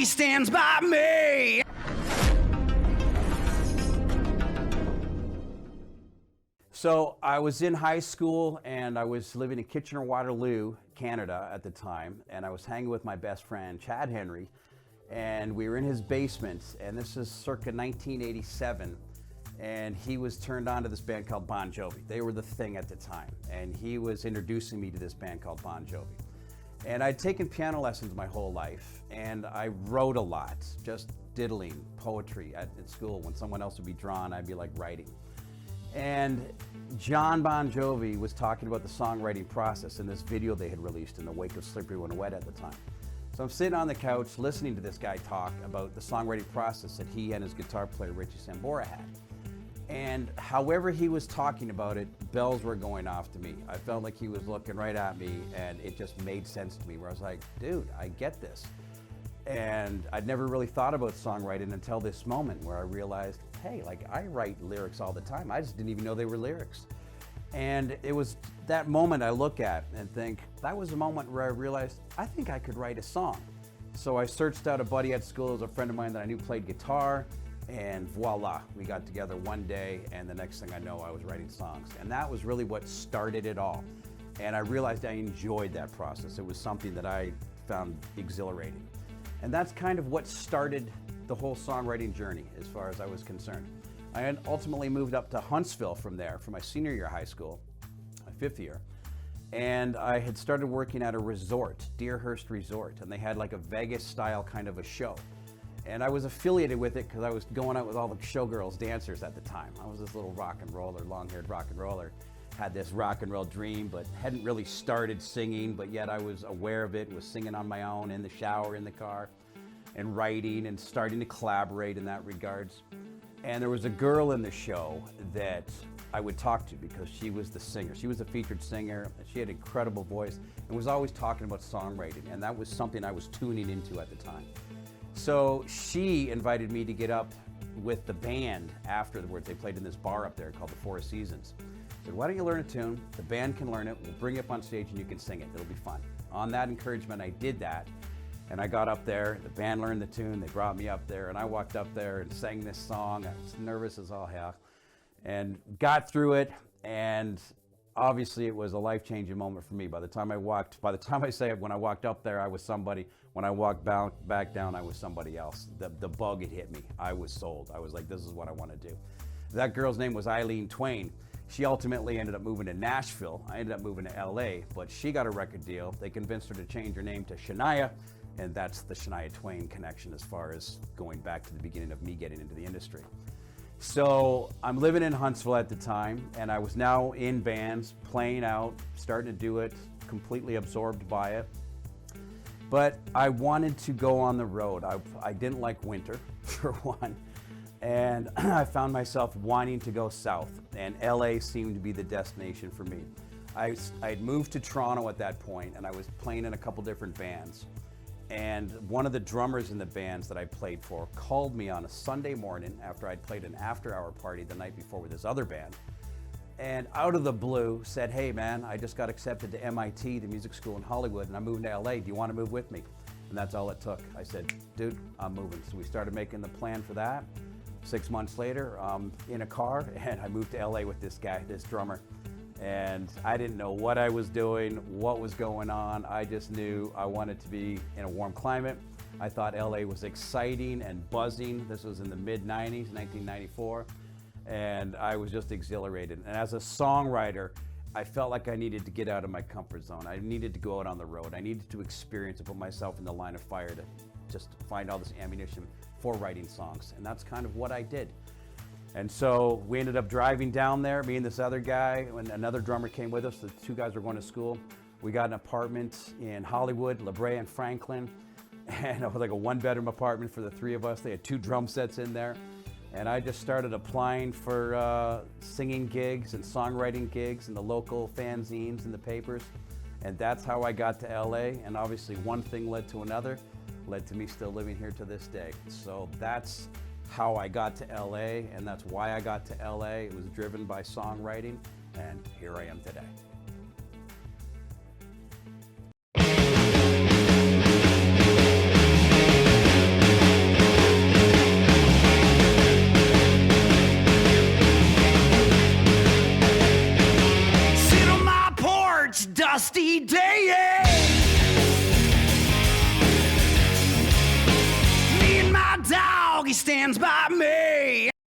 he stands by me. So I was in high school and I was living in Kitchener-Waterloo, Canada at the time, and I was hanging with my best friend, Chad Henry, and we were in his basement, and this is circa 1987, and he was turned on to this band called Bon Jovi. They were the thing at the time, and he was introducing me to this band called Bon Jovi. And I'd taken piano lessons my whole life, and I wrote a lot, just diddling poetry at school. When someone else would be drawn, I'd be like writing. And John Bon Jovi was talking about the songwriting process in this video they had released in the wake of Slippery When Wet at the time. So I'm sitting on the couch listening to this guy talk about the songwriting process that he and his guitar player Richie Sambora had. And however he was talking about it, bells were going off to me. I felt like he was looking right at me, and it just made sense to me, where I was like, dude, I get this. And I'd never really thought about songwriting until this moment where I realized, hey, like I write lyrics all the time. I just didn't even know they were lyrics. And it was that moment I look at and think, that was a moment where I realized, I think I could write a song. So I searched out a buddy at school, as a friend of mine that I knew played guitar, and voila, we got together one day, and the next thing I know, I was writing songs. And that was really what started it all. And I realized I enjoyed that process. It was something that I found exhilarating. And that's kind of what started the whole songwriting journey as far as I was concerned. I had ultimately moved up to Huntsville from there for my senior year of high school, my 5th year. And I had started working at a resort, Deerhurst Resort, and they had like a Vegas style kind of a show. And I was affiliated with it because I was going out with all the showgirls dancers at the time. I was this little rock and roller, long-haired rock and roller. Had this rock and roll dream, but hadn't really started singing, but yet I was aware of it and was singing on my own in the shower, in the car, and writing and starting to collaborate in that regards. And there was a girl in the show that I would talk to because she was the singer. She was a featured singer, and she had an incredible voice and was always talking about songwriting, and that was something I was tuning into at the time. So she invited me to get up with the band afterwards. They played in this bar up there called the Four Seasons. I said, why don't you learn a tune? The band can learn it. We'll bring it up on stage and you can sing it. It'll be fun. On that encouragement, I did that. And I got up there, the band learned the tune, they brought me up there, and I walked up there and sang this song. I was nervous as all hell, and got through it, and obviously it was a life-changing moment for me. When I walked up there, I was somebody. When I walked back down, I was somebody else. The bug had hit me. I was sold. I was like, this is what I want to do. That girl's name was Eileen Twain. She ultimately ended up moving to Nashville. I ended up moving to LA, but she got a record deal. They convinced her to change her name to Shania, and that's the Shania Twain connection as far as going back to the beginning of me getting into the industry. So I'm living in Huntsville at the time, and I was now in bands, playing out, starting to do it, completely absorbed by it. But I wanted to go on the road. I didn't like winter, for one, and I found myself wanting to go south, and LA seemed to be the destination for me. I had moved to Toronto at that point, and I was playing in a couple different bands. And one of the drummers in the bands that I played for called me on a Sunday morning after I'd played an after-hour party the night before with this other band, and out of the blue said, hey man, I just got accepted to MIT, the music school in Hollywood, and I'm moving to LA. Do you want to move with me? And that's all it took. I said, dude, I'm moving. So we started making the plan for that. 6 months later, in a car, and I moved to LA with this guy, this drummer. And I didn't know what I was doing, what was going on. I just knew I wanted to be in a warm climate. I thought LA was exciting and buzzing. This was in the mid-90s, 1994. And I was just exhilarated. And as a songwriter, I felt like I needed to get out of my comfort zone. I needed to go out on the road. I needed to experience and put myself in the line of fire to just find all this ammunition for writing songs. And that's kind of what I did. And so we ended up driving down there, me and this other guy, and another drummer came with us. The two guys were going to school. We got an apartment in Hollywood, La Brea and Franklin, and it was like a one-bedroom apartment for the three of us. They had 2 drum sets in there. And I just started applying for singing gigs and songwriting gigs in the local fanzines and the papers. And that's how I got to LA. And obviously one thing led to another, led to me still living here to this day. So that's how I got to LA, and that's why I got to LA. It was driven by songwriting, and here I am today. dusty day. Me and my dog, he stands by me.